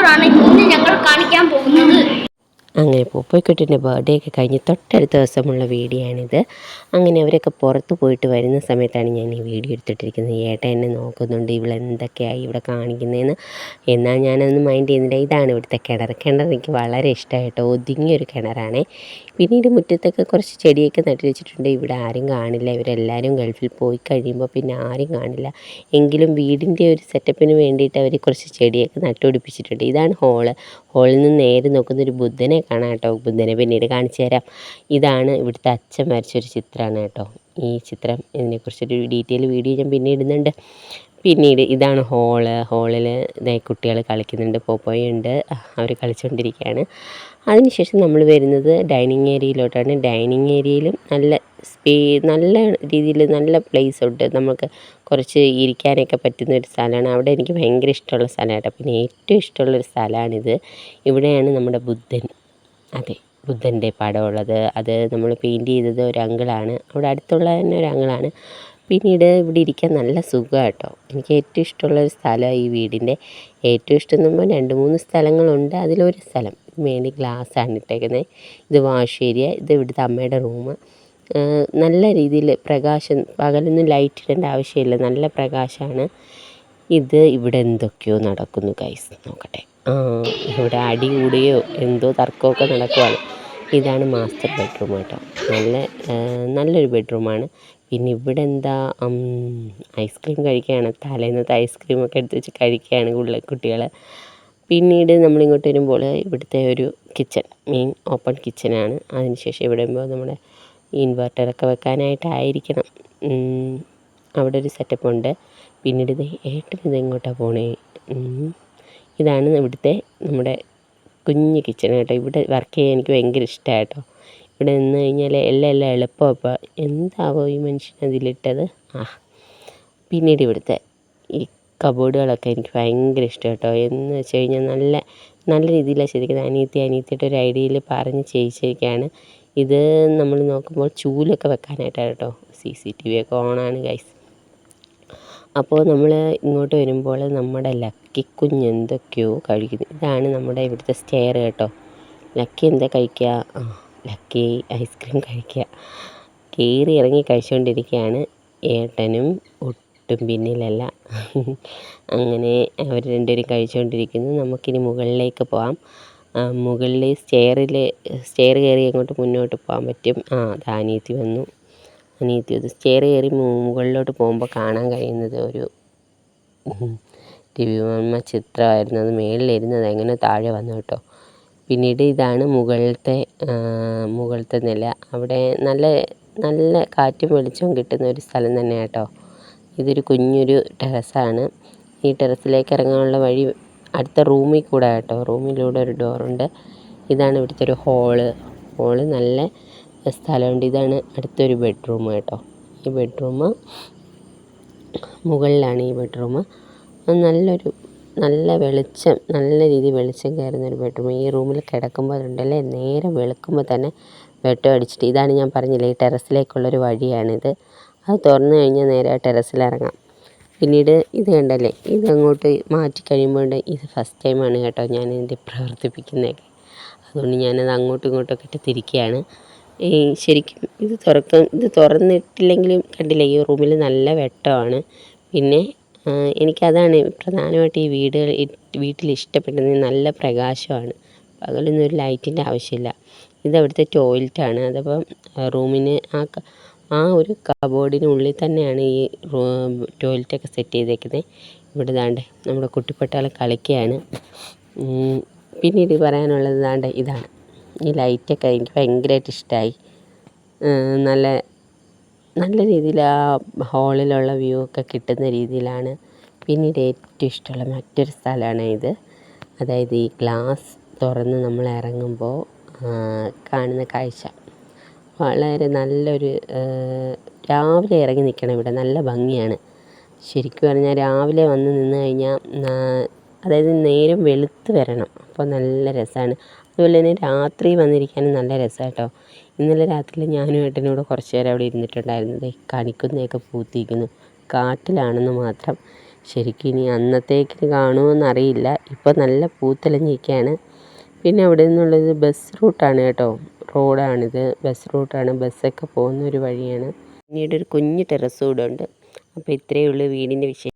ടൂറാണ് ഇന്ന് ഞങ്ങൾ കാണിക്കാൻ പോകുന്നത്. അങ്ങനെ പൂപ്പോയ്ക്കുട്ടൻ്റെ ബർത്ത്ഡേ ഒക്കെ കഴിഞ്ഞ് തൊട്ടടുത്ത ദിവസമുള്ള വീഡിയോ ആണിത്. അങ്ങനെ അവരൊക്കെ പുറത്ത് പോയിട്ട് വരുന്ന സമയത്താണ് ഞാൻ ഈ വീഡിയോ എടുത്തിട്ടിരിക്കുന്നത്. ഏട്ടൻ എന്നെ നോക്കുന്നുണ്ട്, ഇവളെന്തൊക്കെയായി ഇവിടെ കാണിക്കുന്നതെന്ന്. എന്നാൽ ഞാനൊന്നും മൈൻഡ് ചെയ്യുന്നില്ല. ഇതാണ് ഇവിടുത്തെ കിണർ. എനിക്ക് വളരെ ഇഷ്ടമായിട്ടോ. ഒതുങ്ങിയൊരു കിണറാണേ. പിന്നീട് മുറ്റത്തൊക്കെ കുറച്ച് ചെടിയൊക്കെ നട്ടു വെച്ചിട്ടുണ്ട്. ഇവിടെ ആരും കാണില്ല, ഇവരെല്ലാവരും ഗൾഫിൽ പോയി കഴിയുമ്പോൾ പിന്നെ ആരും കാണില്ല. എങ്കിലും വീടിൻ്റെ ഒരു സെറ്റപ്പിന് വേണ്ടിയിട്ട് അവർ കുറച്ച് ചെടിയൊക്കെ നട്ടുപിടിപ്പിച്ചിട്ടുണ്ട്. ഇതാണ് ഹോളിൽ നിന്ന് നേരെ നോക്കുന്നൊരു ബുദ്ധനെ കാണാം കേട്ടോ. ബുദ്ധനെ പിന്നീട് കാണിച്ചു തരാം. ഇതാണ് ഇവിടുത്തെ അച്ഛൻ വരച്ചൊരു ചിത്രമാണ് കേട്ടോ. ഈ ചിത്രം ഇതിനെക്കുറിച്ചൊരു ഡീറ്റെയിൽ വീഡിയോ ഞാൻ പിന്നെ ഇടുന്നുണ്ട്. പിന്നീട് ഇതാണ് ഹോളിൽ കുട്ടികൾ കളിക്കുന്നുണ്ട്. പോപ്പോയുണ്ട്, അവർ കളിച്ചുകൊണ്ടിരിക്കുകയാണ്. അതിനുശേഷം നമ്മൾ വരുന്നത് ഡൈനിങ് ഏരിയയിലോട്ടാണ്. ഡൈനിങ് ഏരിയയിലും നല്ല രീതിയിൽ നല്ല പ്ലേസ് ഉണ്ട്. നമുക്ക് കുറച്ച് ഇരിക്കാനൊക്കെ പറ്റുന്ന ഒരു സ്ഥലമാണ്. അവിടെ എനിക്ക് ഭയങ്കര ഇഷ്ടമുള്ള സ്ഥലമായിട്ടോ. പിന്നെ ഏറ്റവും ഇഷ്ടമുള്ളൊരു സ്ഥലമാണിത്. ഇവിടെയാണ് നമ്മുടെ ബുദ്ധൻ, അതെ, ബുദ്ധൻ്റെ പടമുള്ളത്. അത് നമ്മൾ പെയിൻറ്റ് ചെയ്തത് ഒരു അങ്കിളാണ്. അവിടെ അടുത്തുള്ള തന്നെ ഒരു അങ്കിളാണ്. പിന്നീട് ഇവിടെ ഇരിക്കാൻ നല്ല സുഖമാണ് കേട്ടോ. എനിക്ക് ഏറ്റവും ഇഷ്ടമുള്ളൊരു സ്ഥലമാണ് ഈ വീടിൻ്റെ. ഏറ്റവും ഇഷ്ടം എന്ന് പറയുമ്പോൾ 2-3 സ്ഥലങ്ങളുണ്ട്. അതിലൊരു സ്ഥലം മേളിൽ ഗ്ലാസ്സാണ് ഇട്ടേക്കുന്നത്. ഇത് വാഷ് ഏരിയ, ഇത് ഇവിടുത്തെ അമ്മയുടെ റൂം. നല്ല രീതിയിൽ പ്രകാശം, പകലൊന്നും ലൈറ്റ് ഇടേണ്ട ആവശ്യമില്ല, നല്ല പ്രകാശമാണ്. ഇവിടെ എന്തൊക്കെയോ നടക്കുന്നു ഗൈസ്, നോക്കട്ടെ. ഇവിടെ അടി കൂടുകയോ എന്തോ തർക്കമൊക്കെ നടക്കുവാണ്. ഇതാണ് മാസ്റ്റർ ബെഡ്റൂം കേട്ടോ. നല്ലൊരു ബെഡ്റൂമാണ്. പിന്നെ ഇവിടെ എന്താ, ഐസ്ക്രീം കഴിക്കുകയാണ്. തലേന്നത്തെ ഐസ്ക്രീമൊക്കെ എടുത്ത് വെച്ച് കഴിക്കുകയാണ് കുട്ടികൾ. പിന്നീട് നമ്മളിങ്ങോട്ട് വരുമ്പോൾ ഇവിടുത്തെ ഒരു കിച്ചൺ, മെയിൻ ഓപ്പൺ കിച്ചനാണ്. അതിനുശേഷം ഇവിടെ വരുമ്പോൾ നമ്മുടെ ഇൻവെർട്ടറൊക്കെ വെക്കാനായിട്ടായിരിക്കണം. അവിടെ ഒരു സെറ്റപ്പുണ്ട്. പിന്നീട് ഏട്ടൻ എങ്ങോട്ടാണ് പോണേ. ഇതാണ് ഇവിടുത്തെ നമ്മുടെ കുഞ്ഞ് കിച്ചൺ കേട്ടോ. ഇവിടെ വർക്ക് ചെയ്യാൻ എനിക്ക് ഭയങ്കര ഇഷ്ടമാണ് കേട്ടോ. ഇവിടെ നിന്ന് കഴിഞ്ഞാൽ എല്ലാം എളുപ്പമാണ്. ഇപ്പോൾ എന്താവോ ഈ മനുഷ്യൻ അതിലിട്ടത്. പിന്നീട് ഇവിടുത്തെ ഈ കബോർഡുകളൊക്കെ എനിക്ക് ഭയങ്കര ഇഷ്ടം കേട്ടോ. എന്ന് വെച്ച് കഴിഞ്ഞാൽ നല്ല രീതിയിലാണ് ശരിക്കും അനിയത്തിയുടെ ഒരു ഐഡിയയിൽ പറഞ്ഞ് ചെയ്യിച്ചിരിക്കുകയാണ്. ഇത് നമ്മൾ നോക്കുമ്പോൾ ചൂലൊക്കെ വെക്കാനായിട്ടാണ് കേട്ടോ. CCTV ഒക്കെ ഓണാണ് ഗൈസ്. അപ്പോൾ നമ്മൾ ഇങ്ങോട്ട് വരുമ്പോൾ നമ്മുടെ ലക്കിക്കുഞ്ഞ് എന്തൊക്കെയോ കഴിക്കുന്നു. ഇതാണ് നമ്മുടെ ഇവിടുത്തെ സ്റ്റെയർ കേട്ടോ. ലക്കി എന്താ കഴിക്കുക? ലക്കി ഐസ്ക്രീം കഴിക്കുക. കയറി ഇറങ്ങി കഴിച്ചുകൊണ്ടിരിക്കുകയാണ്. ഏട്ടനും ഒട്ടും പിന്നിലല്ല. അങ്ങനെ അവർ രണ്ടുപേരും കഴിച്ചുകൊണ്ടിരിക്കുന്നു. നമുക്കിനി മുകളിലേക്ക് പോകാം. മുകളിൽ സ്റ്റെയർ കയറി അങ്ങോട്ട് മുന്നോട്ട് പോകാൻ പറ്റും. അത് അനിയത്തി വന്നു. അത് സ്റ്റെയർ കയറി മുകളിലോട്ട് പോകുമ്പോൾ കാണാൻ കഴിയുന്നത് ഒരു രവിവർമ്മ ചിത്രമായിരുന്നു. അത് മേളിലിരുന്നത് എങ്ങനെ താഴെ വന്നു കേട്ടോ. പിന്നീട് ഇതാണ് മുകളിലത്തെ നില. അവിടെ നല്ല കാറ്റും വെളിച്ചവും കിട്ടുന്ന ഒരു സ്ഥലം തന്നെ കേട്ടോ. ഇതൊരു കുഞ്ഞൊരു ടെറസാണ്. ഈ ടെറസിലേക്ക് ഇറങ്ങാനുള്ള വഴി അടുത്ത റൂമിൽ കൂടെ കേട്ടോ. റൂമിലൂടെ ഒരു ഡോറുണ്ട്. ഇതാണ് ഇവിടുത്തെ ഒരു ഹോള് നല്ല സ്ഥലമുണ്ട്. ഇതാണ് അടുത്തൊരു ബെഡ്റൂം കേട്ടോ. ഈ ബെഡ്റൂം മുകളിലാണ്. ഈ ബെഡ്റൂം നല്ല വെളിച്ചം, നല്ല രീതിയിൽ വെളിച്ചം കയറുന്നൊരു ബെഡ്റൂം. ഈ റൂമിൽ കിടക്കുമ്പോൾ അതുണ്ടല്ലേ, നേരെ വെളുക്കുമ്പോൾ തന്നെ വെട്ടം അടിച്ചിട്ട്, ഇതാണ് ഞാൻ പറഞ്ഞില്ലേ ഈ ടെറസിലേക്കുള്ളൊരു വഴിയാണിത്. അത് തുറന്നു കഴിഞ്ഞാൽ നേരെ ടെറസിലിറങ്ങാം. പിന്നീട് ഇത് കണ്ടല്ലേ, ഇതങ്ങോട്ട് മാറ്റി കഴിയുമ്പോൾ ഇത് ഫസ്റ്റ് ടൈമാണ് കേട്ടോ ഞാനിത് പ്രവർത്തിപ്പിക്കുന്നതൊക്കെ. അതുകൊണ്ട് ഞാനത് അങ്ങോട്ടും ഇങ്ങോട്ടൊക്കെ ഇട്ട് തിരിക്കുകയാണ്. ശരിക്കും ഇത് തുറന്നിട്ടില്ലെങ്കിലും കണ്ടില്ലേ, ഈ റൂമിൽ നല്ല വെട്ടമാണ്. പിന്നെ എനിക്കതാണ് പ്രധാനമായിട്ട് ഈ വീട്ടിൽ ഇഷ്ടപ്പെട്ടത്. നല്ല പ്രകാശമാണ്. പകലൊന്നും ഒരു ലൈറ്റിൻ്റെ ആവശ്യമില്ല. ഇതവിടുത്തെ ടോയ്ലറ്റാണ്. അതപ്പം റൂമിന് ഒരു കബോർഡിനുള്ളിൽ തന്നെയാണ് ഈ ടോയ്ലറ്റൊക്കെ സെറ്റ് ചെയ്തേക്കുന്നത്. ഇവിടെ ദാണ്ടെ നമ്മുടെ കുട്ടിപ്പട്ടാളെ കളിക്കുകയാണ്. പിന്നീട് പറയാനുള്ളത് ഇതാണ്. ഈ ലൈറ്റൊക്കെ എനിക്ക് ഭയങ്കരമായിട്ട് ഇഷ്ടമായി. നല്ല രീതിയിൽ ആ ഹോളിലുള്ള വ്യൂ ഒക്കെ കിട്ടുന്ന രീതിയിലാണ്. പിന്നീട് ഏറ്റവും ഇഷ്ടമുള്ള മറ്റൊരു സ്ഥലമാണ് ഇത്. അതായത് ഈ ഗ്ലാസ് തുറന്ന് നമ്മൾ ഇറങ്ങുമ്പോൾ കാണുന്ന കാഴ്ച വളരെ നല്ലൊരു, രാവിലെ ഇറങ്ങി നിൽക്കണം ഇവിടെ, നല്ല ഭംഗിയാണ്. ശരിക്കും പറഞ്ഞാൽ രാവിലെ വന്ന് നിന്ന് കഴിഞ്ഞാൽ, അതായത് നേരം വെളുത്ത് വരണം, അപ്പോൾ നല്ല രസമാണ്. അതുപോലെ തന്നെ രാത്രി വന്നിരിക്കാനും നല്ല രസമാണ് കേട്ടോ. ഇന്നലെ രാത്രിയിൽ ഞാനും ഏട്ടനും കൂടെ കുറച്ച് നേരം അവിടെ ഇരുന്നിട്ടുണ്ടായിരുന്നത്. കണിക്കൊന്നയൊക്കെ പൂത്തിരിക്കുന്നു. കാട്ടിലാണെന്ന് മാത്രം. ശരിക്കും ഇനി അന്നത്തേക്കിന് കാണുമോയെന്നറിയില്ല. ഇപ്പോൾ നല്ല പൂത്തലഞ്ഞിരിക്കുകയാണ്. പിന്നെ അവിടെ നിന്നുള്ളത് ബസ് റൂട്ടാണ് കേട്ടോ. റോഡാണിത്, ബസ് റൂട്ടാണ്. ബസ്സൊക്കെ പോകുന്ന ഒരു വഴിയാണ്. പിന്നീട് ഒരു കുഞ്ഞ് ടെറസ് കൂടെ ഉണ്ട്. അപ്പോൾ ഇത്രയേ ഉള്ളൂ വീടിൻ്റെ വിഷയം.